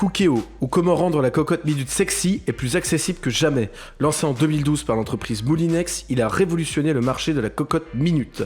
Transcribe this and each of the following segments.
Cookéo, ou comment rendre la cocotte minute sexy et plus accessible que jamais. Lancé en 2012 par l'entreprise Moulinex, il a révolutionné le marché de la cocotte minute.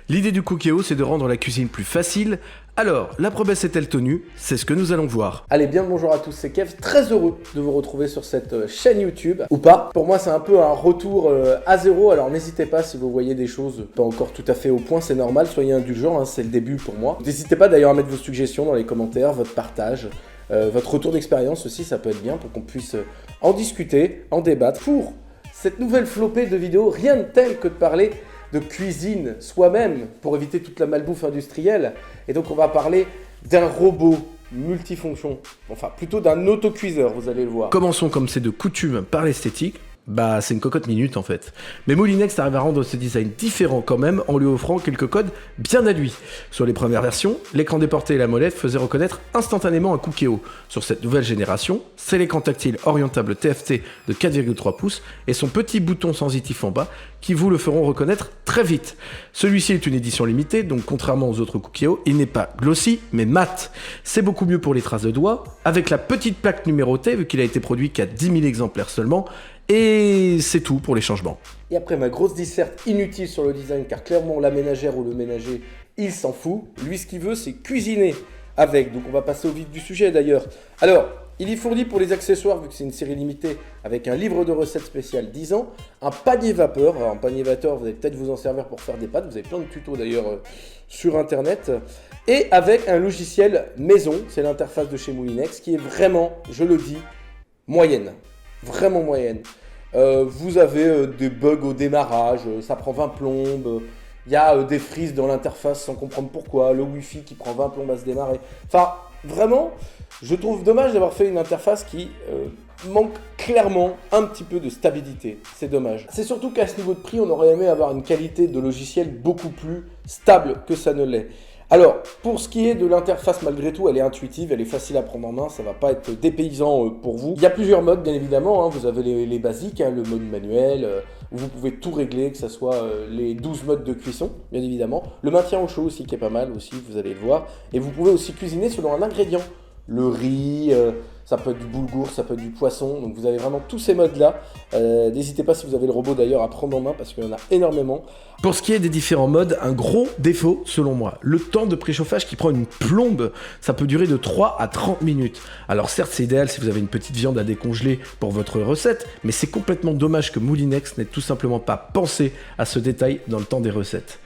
L'idée du Cookéo, c'est de rendre la cuisine plus facile. Alors, la promesse est-elle tenue? C'est ce que nous allons voir. Allez, bien le bonjour à tous, c'est Kev, très heureux de vous retrouver sur cette chaîne YouTube, ou pas. Pour moi, c'est un peu un retour à zéro, alors n'hésitez pas si vous voyez des choses pas encore tout à fait au point, c'est normal, soyez indulgents, hein, c'est le début pour moi. N'hésitez pas d'ailleurs à mettre vos suggestions dans les commentaires, votre partage, votre retour d'expérience aussi, ça peut être bien pour qu'on puisse en discuter, en débattre. Pour cette nouvelle flopée de vidéos, rien de tel que de parler de cuisine soi-même pour éviter toute la malbouffe industrielle. Et donc on va parler d'un robot multifonction, enfin plutôt d'un autocuiseur, vous allez le voir. Commençons comme c'est de coutume par l'esthétique. Bah, c'est une cocotte minute en fait. Mais Moulinex arrive à rendre ce design différent quand même en lui offrant quelques codes bien à lui. Sur les premières versions, l'écran déporté et la molette faisaient reconnaître instantanément un Cookéo. Sur cette nouvelle génération, c'est l'écran tactile orientable TFT de 4,3 pouces et son petit bouton sensitif en bas qui vous le feront reconnaître très vite. Celui-ci est une édition limitée, donc contrairement aux autres Cookéo, il n'est pas glossy mais mat. C'est beaucoup mieux pour les traces de doigts, avec la petite plaque numérotée vu qu'il a été produit qu'à 10 000 exemplaires seulement. Et c'est tout pour les changements. Et après ma grosse disserte inutile sur le design, car clairement la ménagère ou le ménager, il s'en fout. Lui, ce qu'il veut, c'est cuisiner avec. Donc on va passer au vif du sujet d'ailleurs. Alors, il y fournit pour les accessoires, vu que c'est une série limitée, avec un livre de recettes spécial 10 ans, un panier vapeur. Alors, un panier vapeur, vous allez peut-être vous en servir pour faire des pâtes. Vous avez plein de tutos d'ailleurs sur internet. Et avec un logiciel maison, c'est l'interface de chez Moulinex, qui est vraiment, je le dis, moyenne. Vraiment moyenne. Vous avez des bugs au démarrage, ça prend 20 plombes, il y a des frises dans l'interface sans comprendre pourquoi, le Wi-Fi qui prend 20 plombes à se démarrer. Enfin, vraiment, je trouve dommage d'avoir fait une interface qui manque clairement un petit peu de stabilité. C'est dommage. C'est surtout qu'à ce niveau de prix, on aurait aimé avoir une qualité de logiciel beaucoup plus stable que ça ne l'est. Alors, pour ce qui est de l'interface, malgré tout, elle est intuitive, elle est facile à prendre en main, ça va pas être dépaysant pour vous. Il y a plusieurs modes, bien évidemment, hein. Vous avez les basiques, hein, le mode manuel, où vous pouvez tout régler, que ce soit les 12 modes de cuisson, bien évidemment. Le maintien au chaud aussi, qui est pas mal aussi, vous allez le voir. Et vous pouvez aussi cuisiner selon un ingrédient. Le riz, ça peut être du boulgour, ça peut être du poisson, donc vous avez vraiment tous ces modes-là. N'hésitez pas si vous avez le robot d'ailleurs à prendre en main parce qu'il y en a énormément. Pour ce qui est des différents modes, un gros défaut selon moi, le temps de préchauffage qui prend une plombe, ça peut durer de 3 à 30 minutes. Alors certes c'est idéal si vous avez une petite viande à décongeler pour votre recette, mais c'est complètement dommage que Moulinex n'ait tout simplement pas pensé à ce détail dans le temps des recettes.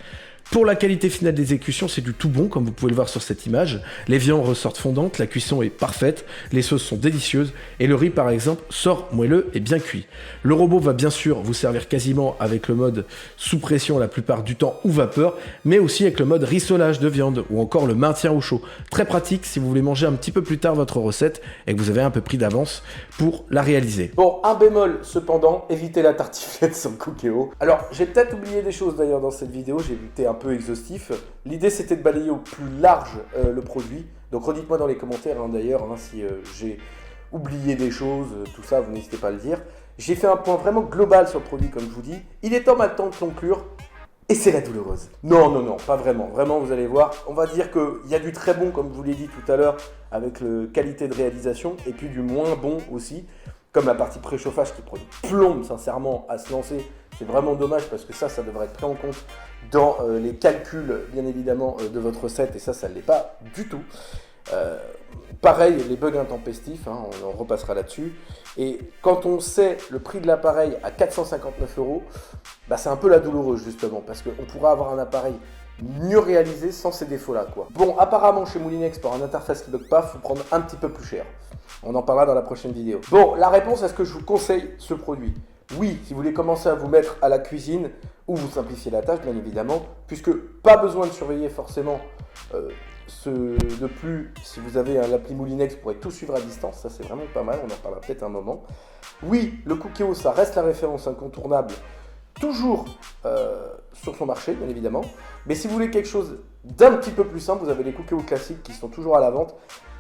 Pour la qualité finale d'exécution, c'est du tout bon, comme vous pouvez le voir sur cette image. Les viandes ressortent fondantes, la cuisson est parfaite, les sauces sont délicieuses, et le riz par exemple sort moelleux et bien cuit. Le robot va bien sûr vous servir quasiment avec le mode sous pression la plupart du temps ou vapeur, mais aussi avec le mode rissolage de viande, ou encore le maintien au chaud. Très pratique si vous voulez manger un petit peu plus tard votre recette, et que vous avez un peu pris d'avance pour la réaliser. Bon, un bémol cependant, évitez la tartiflette sur le Cookéo. Alors, j'ai peut-être oublié des choses d'ailleurs dans cette vidéo, j'ai été un peu exhaustif. L'idée c'était de balayer au plus large le produit. Donc redites-moi dans les commentaires d'ailleurs si j'ai oublié des choses, tout ça, vous n'hésitez pas à le dire. J'ai fait un point vraiment global sur le produit comme je vous dis. Il est temps maintenant de conclure. Et c'est la douloureuse. Non, pas vraiment. Vraiment, vous allez voir. On va dire qu'il y a du très bon, comme je vous l'ai dit tout à l'heure, avec la qualité de réalisation, et puis du moins bon aussi, comme la partie préchauffage qui prend une plombe, sincèrement, à se lancer. C'est vraiment dommage parce que ça devrait être pris en compte dans les calculs, bien évidemment, de votre recette, et ça ne l'est pas du tout. Pareil, les bugs intempestifs, hein, on en repassera là-dessus. Et quand on sait le prix de l'appareil à 459 €, bah c'est un peu la douloureuse justement, parce qu'on pourra avoir un appareil mieux réalisé sans ces défauts-là, quoi. Bon, apparemment chez Moulinex, pour une interface qui ne bug pas, il faut prendre un petit peu plus cher. On en parlera dans la prochaine vidéo. Bon, la réponse, est-ce que je vous conseille ce produit? Oui, si vous voulez commencer à vous mettre à la cuisine, ou vous simplifier la tâche, bien évidemment, puisque pas besoin de surveiller forcément de plus, si vous avez l'appli Moulinex, vous pourrez tout suivre à distance, ça c'est vraiment pas mal, on en parlera peut-être un moment. Oui, le Cookéo, ça reste la référence incontournable, toujours sur son marché, bien évidemment. Mais si vous voulez quelque chose d'un petit peu plus simple, vous avez les Cookéo classiques qui sont toujours à la vente.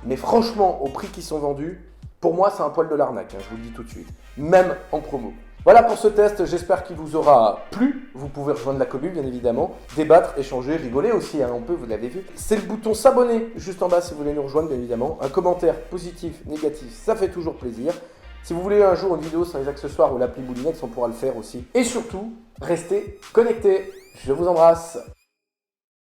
Mais franchement, au prix qu'ils sont vendus, pour moi, c'est un poil de l'arnaque, hein, je vous le dis tout de suite. Même en promo. Voilà pour ce test, j'espère qu'il vous aura plu. Vous pouvez rejoindre la commune, bien évidemment, débattre, échanger, rigoler aussi, hein, on peut, vous l'avez vu. C'est le bouton s'abonner juste en bas si vous voulez nous rejoindre, bien évidemment. Un commentaire positif, négatif, ça fait toujours plaisir. Si vous voulez un jour une vidéo sur les accessoires ou l'appli Moulinex, on pourra le faire aussi. Et surtout, restez connectés. Je vous embrasse.